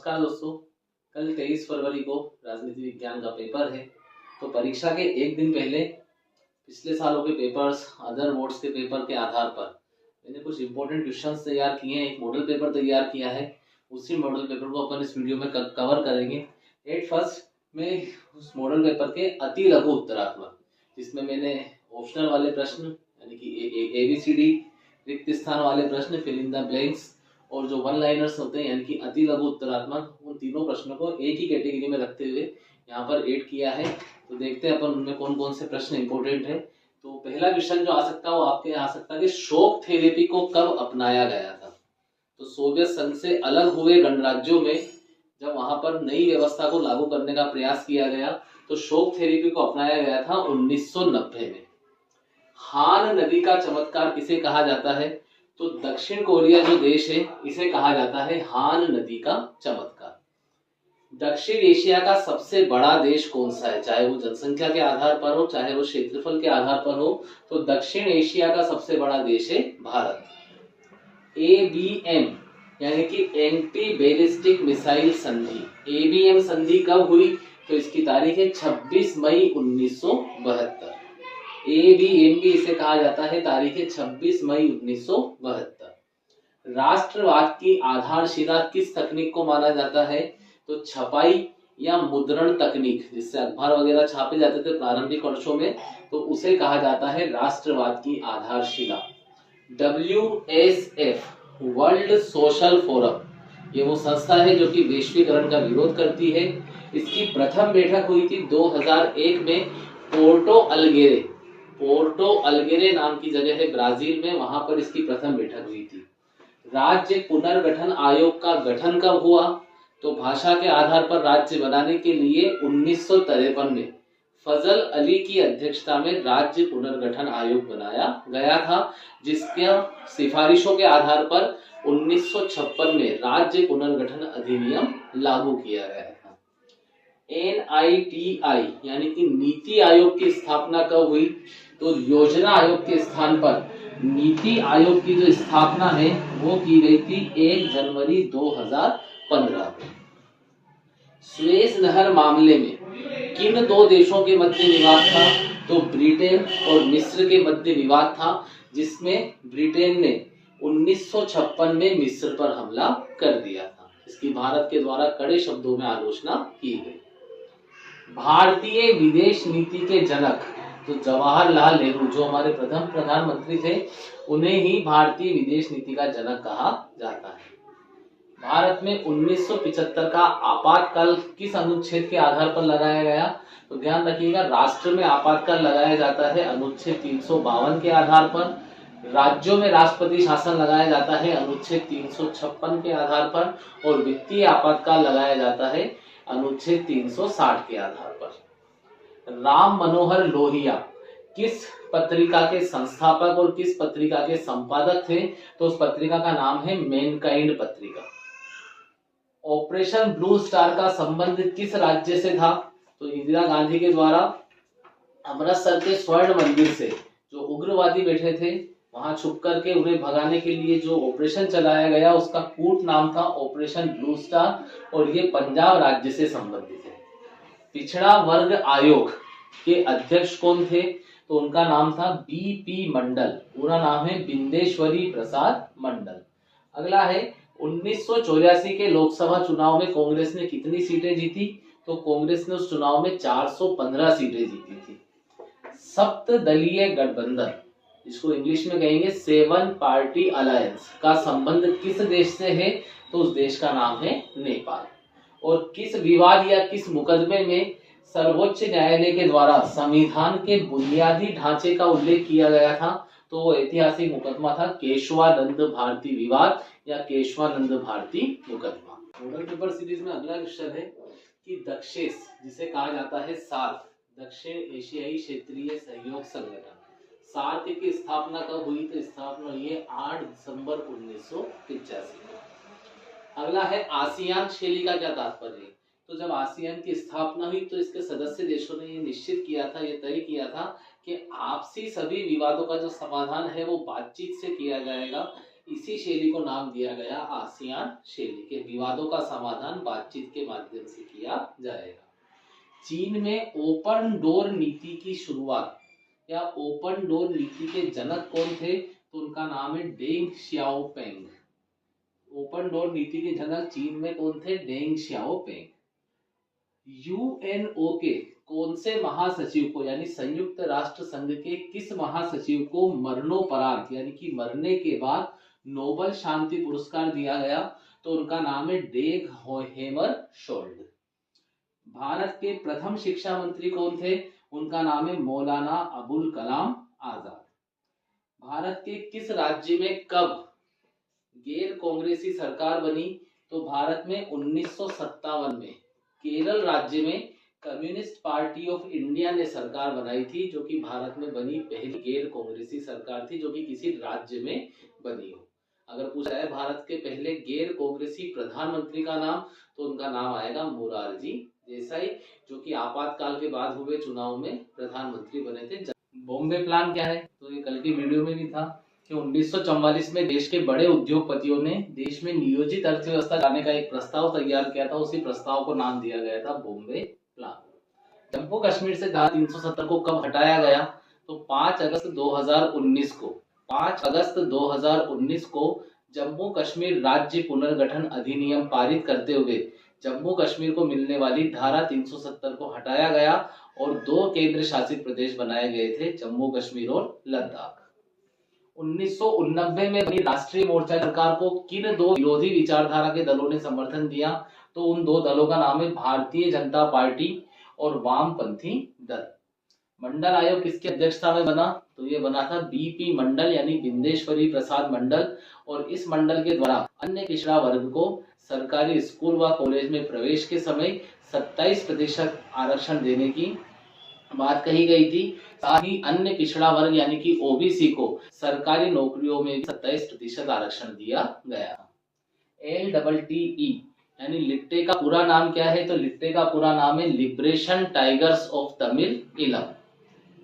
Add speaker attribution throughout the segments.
Speaker 1: नमस्कार दोस्तों। कल 23 फरवरी को राजनीति विज्ञान का पेपर है। तो परीक्षा के एक दिन पहले पिछले सालों के पेपर्स, अदर बोर्ड्स के पेपर के आधार पर मैंने कुछ इंपॉर्टेंट क्वेश्चंस तैयार किए हैं। एक मॉडल पेपर तैयार किया है, उसी मॉडल पेपर को अपन इस वीडियो में कवर करेंगे। एट फर्स्ट में उस मॉडल पेपर के अति लघु उत्तरात्मक, जिसमें मैंने ऑप्शनल वाले प्रश्न यानी कि ABCD, रिक्त स्थान वाले प्रश्न, फिल इन द ब्लैंक्स, और जो वन लाइनर्स होते हैं यानी कि अति लघु उत्तरात्मक, उन तीनों प्रश्नों को एक ही कैटेगरी में रखते हुए यहाँ पर ऐड किया है। तो देखते हैं अपन उनमें कौन कौन से प्रश्न इंपॉर्टेंट है। तो पहला क्वेश्चन जो आ सकता है वो आपके आ सकता है कि शॉक थेरेपी को कब अपनाया गया था। तो सोवियत संघ से अलग हुए गणराज्यों में जब वहां पर नई व्यवस्था को लागू करने का प्रयास किया गया तो शॉक थेरेपी को अपनाया गया था 1990 में। हान नदी का चमत्कार किसे कहा जाता है? तो दक्षिण कोरिया जो देश है इसे कहा जाता है हान नदी का चमत्कार। दक्षिण एशिया का सबसे बड़ा देश कौन सा है? चाहे वो जनसंख्या के आधार पर हो, चाहे वो क्षेत्रफल के आधार पर हो, तो दक्षिण एशिया का सबसे बड़ा देश है भारत। ABM यानी कि एंटी बैलिस्टिक मिसाइल संधि, ABM संधि कब हुई? तो इसकी तारीख है 26 मई 1972। ABM भी इसे कहा जाता है, तारीख है 26 मई 1972। राष्ट्रवाद की आधारशिला किस तकनीक को माना जाता है? तो छपाई या मुद्रण तकनीक, जिससे अखबार वगैरह छापे जाते थे प्रारंभिक वर्षों में, तो उसे कहा जाता है राष्ट्रवाद की आधारशिला। WSF वर्ल्ड सोशल फोरम, ये वो संस्था है जो कि वैश्वीकरण का विरोध करती है। इसकी प्रथम बैठक हुई थी 2001 में पोर्टो अल्गेरे नाम की जगह है ब्राजील में, वहां पर इसकी प्रथम बैठक हुई थी। राज्य पुनर्गठन आयोग का गठन कब हुआ? तो भाषा के आधार पर राज्य बनाने के लिए 1953 में फजल अली की अध्यक्षता में राज्य पुनर्गठन आयोग बनाया गया था, जिसके सिफारिशों के आधार पर 1956 में राज्य पुनर्गठन अधिनियम लागू किया गया था। NITI यानी कि नीति आयोग की स्थापना कब हुई? तो योजना आयोग के स्थान पर नीति आयोग की जो स्थापना है वो की गई थी 1 जनवरी 2015 को। सुएज नहर मामले में किन दो देशों के मध्य विवाद था? तो ब्रिटेन और मिस्र के मध्य विवाद था, जिसमें ब्रिटेन ने 1956 में मिस्र पर हमला कर दिया था। इसकी भारत के द्वारा कड़े शब्दों में आलोचना की गई। भारतीय विदेश नीति के जनक तो जवाहरलाल नेहरू, जो हमारे प्रथम प्रधानमंत्री थे, उन्हें ही भारतीय विदेश नीति का जनक कहा जाता है। भारत में 1975 का आपातकाल किस अनुच्छेद के आधार पर लगाया गया? तो ध्यान रखिएगा, राष्ट्र में आपातकाल लगाया जाता है अनुच्छेद 352 के आधार पर, राज्यों में राष्ट्रपति शासन लगाया जाता है अनुच्छेद 356 के आधार पर, और वित्तीय आपातकाल लगाया जाता है अनुच्छेद 360 के आधार पर। राम मनोहर लोहिया किस पत्रिका के संस्थापक और किस पत्रिका के संपादक थे? तो उस पत्रिका का नाम है मैनकाइंड पत्रिका। ऑपरेशन ब्लू स्टार का संबंध किस राज्य से था? तो इंदिरा गांधी के द्वारा अमृतसर के स्वर्ण मंदिर से जो उग्रवादी बैठे थे वहां छुप करके उन्हें भगाने के लिए जो ऑपरेशन चलाया गया उसका कूट नाम था ऑपरेशन ब्लू स्टार, और ये पंजाब राज्य से संबंधित है। पिछड़ा वर्ग आयोग के अध्यक्ष कौन थे? तो उनका नाम था BP मंडल, पूरा नाम है बिंदेश्वरी प्रसाद मंडल। अगला है 1984 के लोकसभा चुनाव में कांग्रेस ने कितनी सीटें जीती? तो कांग्रेस ने उस चुनाव में 415 सीटें जीती थी। सप्तदलीय गठबंधन, जिसको इंग्लिश में कहेंगे 7 पार्टी अलायंस, का संबंध किस देश से है? तो उस देश का नाम है नेपाल। और किस विवाद या किस मुकदमे में सर्वोच्च न्यायालय के द्वारा संविधान के बुनियादी ढांचे का उल्लेख किया गया था? तो वो ऐतिहासिक मुकदमा था केशवानंद भारती विवाद या केशवानंद भारती मुकदमा। मॉडल पेपर सीरीज में अगला क्वेश्चन है कि दक्षेस, जिसे कहा जाता है सार्क, दक्षिण एशियाई क्षेत्रीय सहयोग संगठन, सार्क की स्थापना कब हुई? तो स्थापना हुई है 8 दिसंबर 1985 में। अगला है आसियान शैली का क्या तात्पर्य है? तो जब आसियान की स्थापना हुई तो इसके सदस्य देशों ने ये निश्चित किया था, ये तय किया था कि आपसी सभी विवादों का जो समाधान है वो बातचीत से किया जाएगा। इसी शैली को नाम दिया गया आसियान शैली के। विवादों का समाधान बातचीत के माध्यम से किया जाएगा। चीन में ओपन डोर नीति की शुरुआत या ओपन डोर नीति के जनक कौन थे? तो उनका नाम है डेंग श्याओपेंग। ओपन डोर नीति के जनक चीन में कौन थे? डेंग श्याओपेंग। यूएनओ के कौन से महासचिव को यानी संयुक्त राष्ट्र संघ के किस महासचिव को मरणोपरांत यानी कि मरने के बाद नोबेल शांति पुरस्कार दिया गया? तो उनका नाम है डेग हैमरशोल्ड। भारत के प्रथम शिक्षा मंत्री कौन थे? उनका नाम है मौलाना अबुल कलाम आजाद। भारत के किस राज्य में कब गैर कांग्रेसी सरकार बनी? तो भारत में 1957 में केरल राज्य में कम्युनिस्ट पार्टी ऑफ इंडिया ने सरकार बनाई थी, जो कि भारत में बनी पहली गैर कांग्रेसी सरकार थी जो कि किसी राज्य में बनी हो। अगर पूछा है भारत के पहले गैर कांग्रेसी प्रधानमंत्री का नाम, तो उनका नाम आएगा मोरारजी देसाई, जो कि आपातकाल के बाद हुए चुनाव में प्रधानमंत्री बने थे। बॉम्बे प्लान क्या है? तो ये कल की वीडियो में भी था कि 1944 में देश के बड़े उद्योगपतियों ने देश में नियोजित अर्थव्यवस्था लाने का एक प्रस्ताव तैयार किया था। उसी प्रस्ताव को नाम दिया गया था बॉम्बे प्लान। जम्मू कश्मीर से धारा 370 को कब हटाया गया? तो 5 अगस्त 2019 को 5 अगस्त 2019 को जम्मू कश्मीर राज्य पुनर्गठन अधिनियम पारित करते हुए जम्मू कश्मीर को मिलने वाली धारा 370 को हटाया गया और 2 केंद्र शासित प्रदेश बनाए गए थे, जम्मू कश्मीर और लद्दाख। 1989 में बनी राष्ट्रीय मोर्चा सरकार को किन 2 विरोधी विचारधारा के दलों ने समर्थन दिया? तो उन 2 दलों का नाम है भारतीय जनता पार्टी और वामपंथी दल। मंडल आयोग किसकी अध्यक्षता में बना? तो ये बना था बीपी मंडल यानी बिंदेश्वरी प्रसाद मंडल। और इस मंडल के द्वारा अन्य पिछड़ा वर्ग को सरकारी स्कूल व कॉलेज में प्रवेश के समय 27% आरक्षण देने की बात कही गई थी। साथ ही अन्य पिछड़ा वर्ग यानी कि ओबीसी को सरकारी नौकरियों में 27% आरक्षण दिया गया। LTTE यानी लिट्टे का पूरा नाम क्या है? तो लिट्टे का पूरा नाम है लिबरेशन टाइगर्स ऑफ तमिल इलम।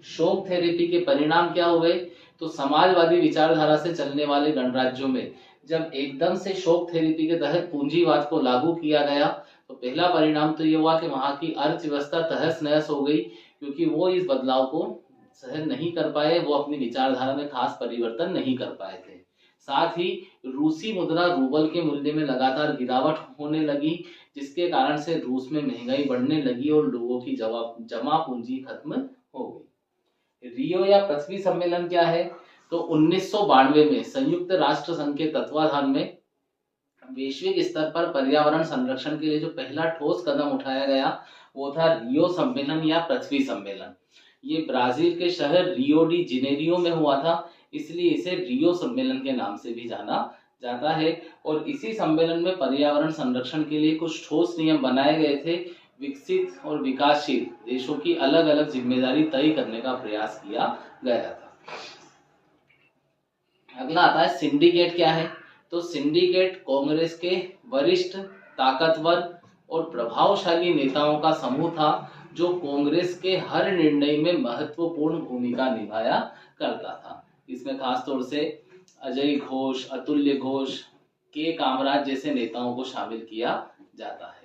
Speaker 1: शोक थेरेपी के परिणाम क्या हुए? तो समाजवादी विचारधारा से चलने वाले गणराज्यों में जब एकदम से शोक थेरेपी के तहत पूंजीवाद को लागू किया गया, तो पहला परिणाम तो ये हुआ कि वहां की अर्थव्यवस्था तहस नहस हो गई, क्योंकि वो इस बदलाव को सहन नहीं कर पाए, वो अपनी विचारधारा में खास परिवर्तन नहीं कर पाए थे। साथ ही रूसी मुद्रा रूबल के मूल्य में लगातार गिरावट होने लगी, जिसके कारण से रूस में महंगाई बढ़ने लगी और लोगों की जमा पूंजी खत्म हो गई। रियो या पृथ्वी सम्मेलन क्या है? तो 1992 में संयुक्त राष्ट्र संघ के तत्वाधान में वैश्विक स्तर पर पर्यावरण संरक्षण के लिए जो पहला ठोस कदम उठाया गया वो था रियो सम्मेलन या पृथ्वी सम्मेलन। ये ब्राजील के शहर रियो डी जेनेरियो में हुआ था, इसलिए इसे रियो सम्मेलन के नाम से भी जाना जाता है। और इसी सम्मेलन में पर्यावरण संरक्षण के लिए कुछ ठोस नियम बनाए गए थे। विकसित और विकासशील देशों की अलग अलग जिम्मेदारी तय करने का प्रयास किया गया था। अगला आता है सिंडिकेट क्या है? तो सिंडिकेट कांग्रेस के वरिष्ठ, ताकतवर और प्रभावशाली नेताओं का समूह था जो कांग्रेस के हर निर्णय में महत्वपूर्ण भूमिका निभाया करता था। इसमें खास तौर से अजय घोष, अतुल्य घोष, के कामराज जैसे नेताओं को शामिल किया जाता है।